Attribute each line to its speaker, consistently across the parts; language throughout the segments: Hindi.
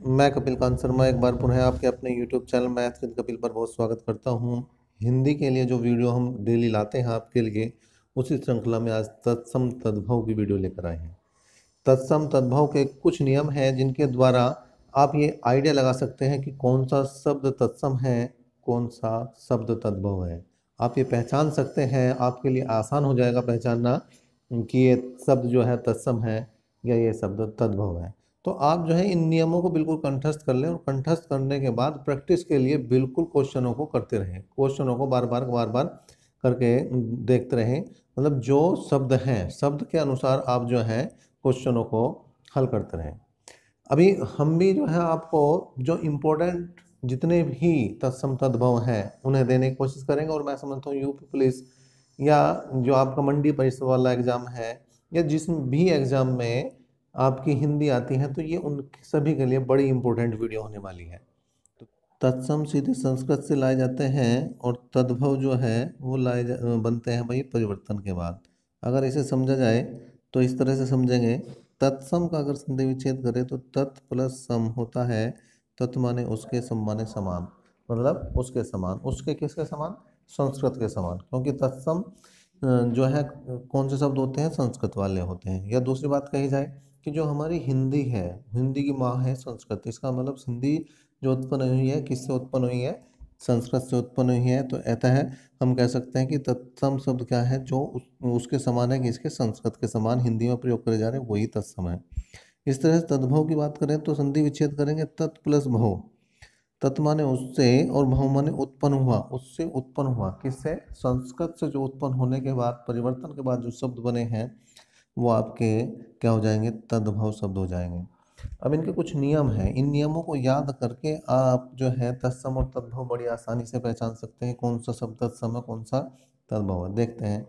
Speaker 1: मैं कपिल कांत शर्मा एक बार पुनः आपके अपने YouTube channel math with Kapil पर बहुत स्वागत करता हूं। हिंदी के लिए जो वीडियो हम डेली लाते हैं आपके लिए, उसी श्रृंखला में आज तत्सम तद्भव की वीडियो लेकर आए हैं। तत्सम तद्भव के कुछ नियम हैं जिनके द्वारा आप ये आइडिया लगा सकते हैं कि कौन सा शब्द तत्सम है, कौन सा शब्द तद्भव है। आप ये पहचान सकते हैं, आपके लिए आसान हो जाएगा पहचानना कि ये शब्द जो है तत्सम है या ये शब्द तद्भव है। तो आप जो है इन नियमों को बिल्कुल कंठस्थ कर लें और कंठस्थ करने के बाद प्रैक्टिस के लिए बिल्कुल क्वेश्चनों को करते रहें, क्वेश्चनों को बार बार करके देखते रहें। मतलब जो शब्द हैं, शब्द के अनुसार आप जो है क्वेश्चनों को हल करते रहें। अभी हम भी जो है आपको जो इम्पोर्टेंट जितने भी तत्सम तद्भव हैं उन्हें देने की कोशिश करेंगे। और मैं समझता हूँ यूपी पुलिस या जो आपका मंडी परिषद वाला एग्ज़ाम है या जिस भी एग्ज़ाम में आपकी हिंदी आती है, तो ये उन सभी के लिए बड़ी इंपॉर्टेंट वीडियो होने वाली है। तो तत्सम सीधे संस्कृत से लाए जाते हैं और तद्भव जो है वो बनते हैं भाई परिवर्तन के बाद। अगर इसे समझा जाए तो इस तरह से समझेंगे। तत्सम का अगर संधि विच्छेद करें तो तत् प्लस सम होता है। तत् माने उसके, सम माने समान, मतलब उसके समान। उसके किसके समान? संस्कृत के समान, क्योंकि तत्सम जो है कौन से शब्द होते हैं? संस्कृत वाले होते हैं। या दूसरी बात कही जाए कि जो हमारी हिंदी है, हिंदी की माँ है संस्कृत। इसका मतलब हिंदी जो उत्पन्न हुई है किससे उत्पन्न हुई है? संस्कृत से उत्पन्न हुई है। तो ऐसा है, हम कह सकते हैं कि तत्सम शब्द क्या है? जो उसके समान है, कि इसके संस्कृत के समान हिंदी में प्रयोग करे जा रहे हैं, वही तत्सम है। इस तरह से तद्भव की बात करें तो संधि विच्छेद करेंगे, तत् प्लस भव। तत् माने उससे और भव माने उत्पन्न हुआ, उससे उत्पन्न हुआ। किससे? संस्कृत से जो उत्पन्न होने के बाद, परिवर्तन के बाद जो शब्द बने हैं वो आपके क्या हो जाएंगे? तद्भव शब्द हो जाएंगे। अब इनके कुछ नियम हैं, इन नियमों को याद करके आप जो है तत्सम और तद्भव बड़ी आसानी से पहचान सकते हैं कौन सा शब्द तत्सम है, कौन सा तद्भव है। देखते हैं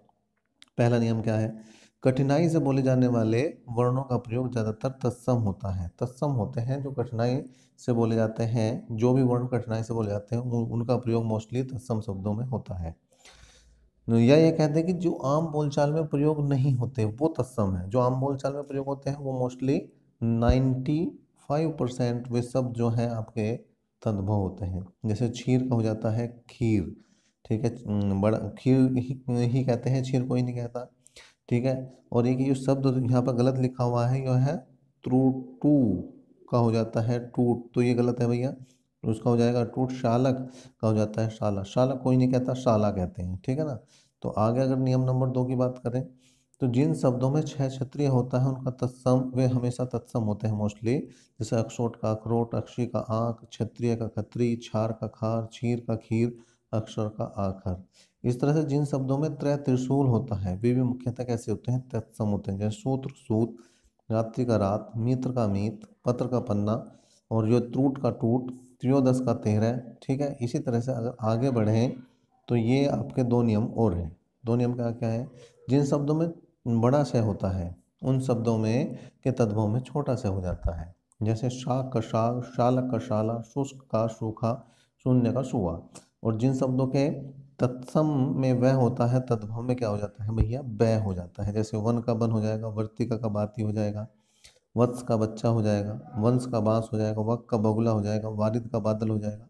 Speaker 1: पहला नियम क्या है। कठिनाई से बोले जाने वाले वर्णों का प्रयोग ज़्यादातर तत्सम होता है। तत्सम होते हैं जो कठिनाई से बोले जाते हैं, जो भी वर्ण कठिनाई से बोले जाते हैं उनका प्रयोग मोस्टली तत्सम शब्दों में होता है। या ये कहते हैं कि जो आम बोलचाल में प्रयोग नहीं होते वो तत्सम है। जो आम बोलचाल में प्रयोग होते हैं वो मोस्टली 95% वे शब्द जो हैं आपके तद्भव होते हैं। जैसे क्षीर का हो जाता है खीर, ठीक है। बड़ा खीर ही कहते हैं, क्षीर कोई नहीं कहता, ठीक है। और एक ये शब्द यहाँ पर गलत लिखा हुआ है, यह है त्रुटू का हो जाता है टूट, तो ये गलत है भैया। तो उसका हो जाएगा टूट। शालक का हो जाता है शाला, शालक कोई नहीं कहता, शाला कहते हैं, ठीक है ना। तो आगे अगर नियम नंबर 2 की बात करें तो जिन शब्दों में छह क्षत्रिय होता है उनका तत्सम, वे हमेशा तत्सम होते हैं मोस्टली। जैसे अखरोट का अखरोट, अक्षी का आँख, क्षत्रिय का खत्री, छार का खार, क्षीर का खीर, अक्षर का आखर। इस तरह से जिन शब्दों में त्रय त्रिशूल होता है वे भी मुख्यतः कैसे होते हैं? तत्सम होते हैं। जैसे सूत्र सूत, रात्रि का रात, मित्र का मीत, पत्र का पन्ना, और जो टूट का टूट, त्रयोदश का 13, ठीक है। इसी तरह से अगर आगे बढ़ें तो ये आपके दो नियम और हैं। दो नियम क्या क्या है? जिन शब्दों में बड़ा श होता है उन शब्दों में के तद्भव में छोटा स हो जाता है। जैसे शाक का शाक, शालक का शाला, शुष्क का सूखा, शून्य का सुआ। और जिन शब्दों के तत्सम में वह होता है, तद्भव में क्या हो जाता है भैया? बै हो जाता है। जैसे वन का बन हो जाएगा, वर्तिका का बाती हो जाएगा, वत्स का बच्चा हो जाएगा, वंश का बांस हो जाएगा, वक का बगुला हो जाएगा, वारिद का बादल हो जाएगा।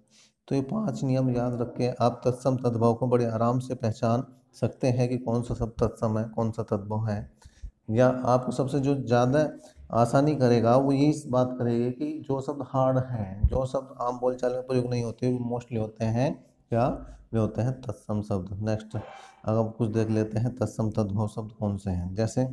Speaker 1: तो ये 5 नियम याद रख के आप तत्सम तद्भव को बड़े आराम से पहचान सकते हैं कि कौन सा शब्द तत्सम है, कौन सा तद्भव है। या आपको सबसे जो ज़्यादा आसानी करेगा वो ये इस बात करेगी कि जो शब्द हार्ड हैं, जो शब्द आम बोलचाल में प्रयोग नहीं होते, वो मोस्टली होते हैं क्या? वे होते हैं तत्सम शब्द। नेक्स्ट अगर कुछ देख लेते हैं तत्सम तद्भव शब्द कौन से हैं। जैसे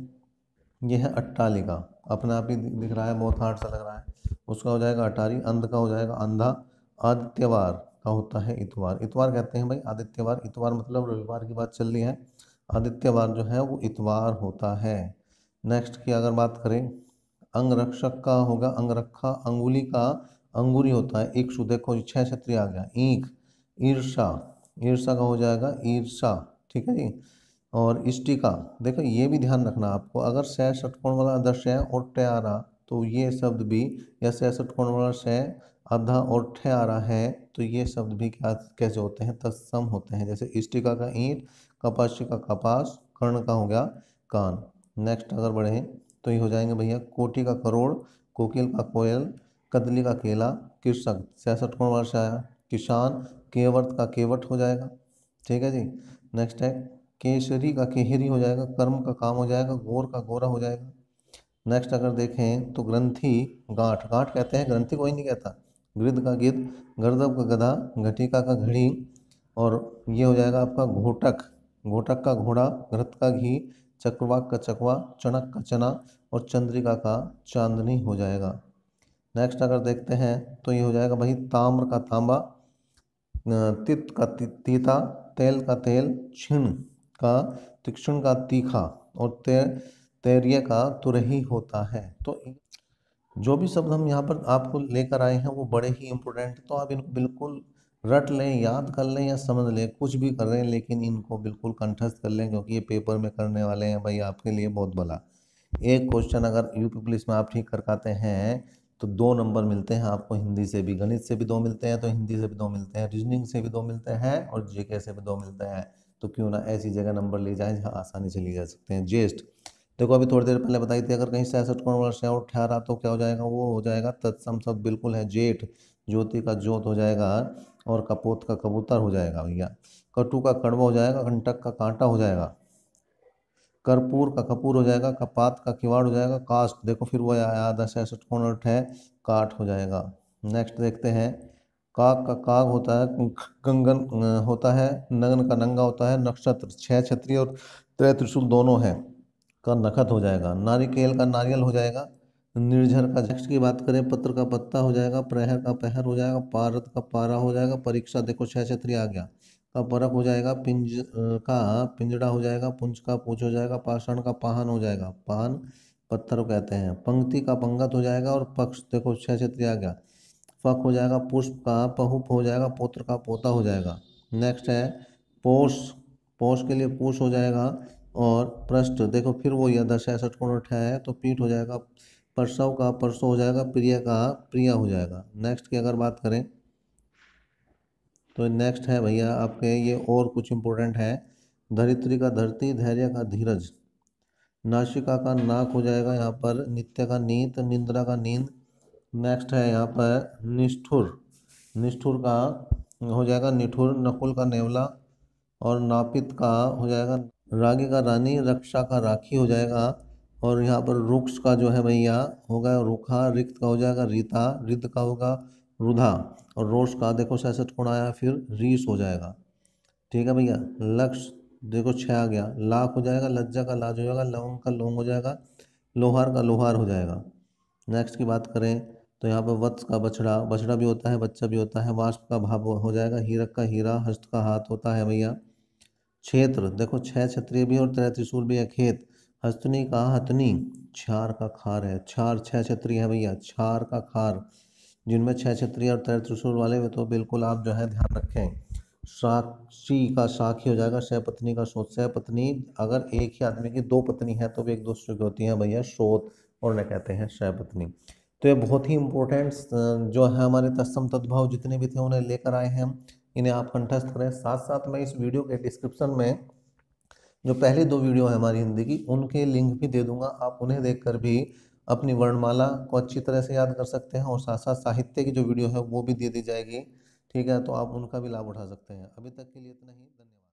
Speaker 1: ये है अट्टालिका, अपने आप ही दिख रहा है, बहुत हार्ड सा लग रहा है, उसका हो जाएगा अटारी। अंध का हो जाएगा अंधा। आदित्यवार का होता है इतवार। इतवार कहते हैं भाई आदित्यवार, इतवार मतलब रविवार की बात चल रही है, आदित्यवार जो है वो इतवार होता है। नेक्स्ट की अगर बात करें, अंगरक्षक का होगा अंगरखा, अंगुली का अंगूरी होता है इक्षु। देखो 6 क्षत्रिय आ गया। ईख, ईर्षा, ईर्षा का हो जाएगा ईर्षा, ठीक है जी। और इष्टिका, देखो ये भी ध्यान रखना आपको, अगर सह षटकोण वाला दृश्य है और ट आ रहा तो ये शब्द भी, या सह षटकोण वाला सह आधा और ठ आ रहा है तो ये शब्द भी क्या कैसे होते हैं? तत्सम होते हैं। जैसे इष्टिका का ईंट, कपाशी का कपास, कर्ण का हो गया कान। नेक्स्ट अगर बढ़े तो ये हो जाएंगे भैया कोटि का करोड़, कोकिल का कोयल, कदली का केला, कृषक 66 कोण वर्ष आया, किसान केवर्त का केवट हो जाएगा। ठीक है जी। नेक्स्ट है केसरी का केहरी हो जाएगा, कर्म का काम हो जाएगा, गोर का गोरा हो जाएगा। नेक्स्ट अगर देखें तो ग्रंथि गांठ, गांठ कहते हैं, ग्रंथि कोई नहीं कहता। गिद्ध का गिद्ध, गर्दभ का गधा, घटिका का घड़ी, और ये हो जाएगा आपका घोटक, घोटक का घोड़ा, घृत का घी, चक्रवाक का चकवा, चणक का चना, और चंद्रिका का चांदनी हो जाएगा। नेक्स्ट अगर देखते हैं तो ये हो जाएगा भाई ताम्र का तांबा, तित का तीता, तेल का तेल, क्षीण का तीक्ष्ण का तीखा, और तैर्य का तुरही होता है। तो जो भी शब्द हम यहाँ पर आपको लेकर आए हैं वो बड़े ही इंपॉर्टेंट, तो आप इनको बिल्कुल रट लें, याद कर लें या समझ लें, कुछ भी कर रहे हैं लेकिन इनको बिल्कुल कंठस्थ कर लें, क्योंकि ये पेपर में करने वाले हैं भाई आपके लिए बहुत भला। एक क्वेश्चन अगर यूपी पुलिस में आप ठीक कर पाते हैं तो 2 नंबर मिलते हैं आपको, हिंदी से भी, गणित से भी 2 मिलते हैं तो हिंदी से भी 2 मिलते हैं, रीजनिंग से भी 2 मिलते हैं, और जीके से भी 2 मिलते हैं। तो क्यों ना ऐसी जगह नंबर ले जाएं जहाँ आसानी से लिए जा सकते हैं। ज्येष्ठ, देखो अभी थोड़ी देर पहले बताई थी, अगर कहीं 66 कोण वर्ष है और 18 तो क्या हो जाएगा, वो हो जाएगा तत्सम शब्द बिल्कुल है, जेठ, ज्योति का ज्योत हो जाएगा, और कपोत का कबूतर हो जाएगा भैया। कटु का कड़वा हो जाएगा, कंटक का कांटा हो जाएगा, कर्पूर का कपूर हो जाएगा, कपात का किवाड़ हो जाएगा, कास्ट देखो फिर वो आया 66 कोण और है, काठ हो जाएगा। नेक्स्ट देखते हैं, काग का काग होता है, कंगन होता है, नगन का नंगा होता है, नक्षत्र 6 छत्री और त्रय त्रिशूल दोनों है का नखत हो जाएगा, नारिकेल का नारियल हो जाएगा, निर्झर का। नेक्स्ट की बात करें, पत्र का पत्ता हो जाएगा, प्रहर का पहर हो जाएगा, पारद का पारा हो जाएगा, परीक्षा देखो 6 छत्री आ गया, का परख हो जाएगा, का पिंजड़ा हो जाएगा, पुंज का पूछ हो जाएगा, पाषाण का पाहन हो जाएगा, पान पत्थर को कहते हैं, पंक्ति का पंगत हो जाएगा, और पक्ष देखो 6 छत्री आ गया, फक हो जाएगा, पुष्प का पहुप हो जाएगा, पुत्र का पोता हो जाएगा। नेक्स्ट है पोष, पोष के लिए पूष हो जाएगा, और पृष्ठ देखो फिर वो यह 66 कोण है तो पीठ हो जाएगा, परसव का परसों हो जाएगा, प्रिय का प्रिया हो जाएगा। नेक्स्ट की अगर बात करें तो नेक्स्ट है भैया आपके ये और कुछ इंपॉर्टेंट है, धरित्री का धरती, धैर्य का धीरज, नासिका का नाक हो जाएगा यहाँ पर, नित्य का नीत, निंद्रा का नींद। नेक्स्ट है यहाँ पर निष्ठुर, निष्ठुर का हो जाएगा निठुर, नकुल का नेवला, और नापित का हो जाएगा रागी का रानी, रक्षा का राखी हो जाएगा, और यहाँ पर रुक्ष का जो है भैया होगा रुखा, रिक्त का हो जाएगा रीता, रिद्ध का होगा रुधा, और रोष का देखो 66 कोण आया फिर रीस हो जाएगा। ठीक है भैया। लक्ष्य देखो 6 आ गया, लाख हो जाएगा, लज्जा का लाज हो जाएगा, लवंग का लौंग हो जाएगा, लोहार का लोहार हो जाएगा। नेक्स्ट की बात करें तो यहाँ पर वत्स का बछड़ा, बछड़ा भी होता है बच्चा भी होता है, वाष्प का भाव हो जाएगा, हीरक का हीरा, हस्त का हाथ होता है भैया। क्षेत्र देखो 6 क्षत्रिय भी और 3 त्रिशूल भी है, खेत हस्तनी का हथनी, क्षार का खार है, क्षार 6 क्षत्रिय है भैया, क्षार का खार, जिनमें 6 क्षत्रिय और 3 त्रिशूल वाले में तो बिल्कुल आप जो है ध्यान रखें। साक्षी का साखी हो जाएगा, सहपत्नी का सोत, सहपत्नी अगर एक ही आदमी की 2 पत्नी है तो भी एक दूसरे की होती है भैया सोत, और उन्हें कहते हैं सहपत्नी। तो ये बहुत ही इंपॉर्टेंट जो है हमारे तत्सम तद्भव जितने भी थे उन्हें लेकर आए हैं, इन्हें आप कंठस्थ करें। साथ साथ में इस वीडियो के डिस्क्रिप्शन में जो पहले 2 वीडियो है हमारी हिंदी की उनके लिंक भी दे दूंगा, आप उन्हें देखकर भी अपनी वर्णमाला को अच्छी तरह से याद कर सकते हैं, और साथ साथ साहित्य की जो वीडियो है वो भी दे दी जाएगी। ठीक है, तो आप उनका भी लाभ उठा सकते हैं। अभी तक के लिए इतना ही, धन्यवाद।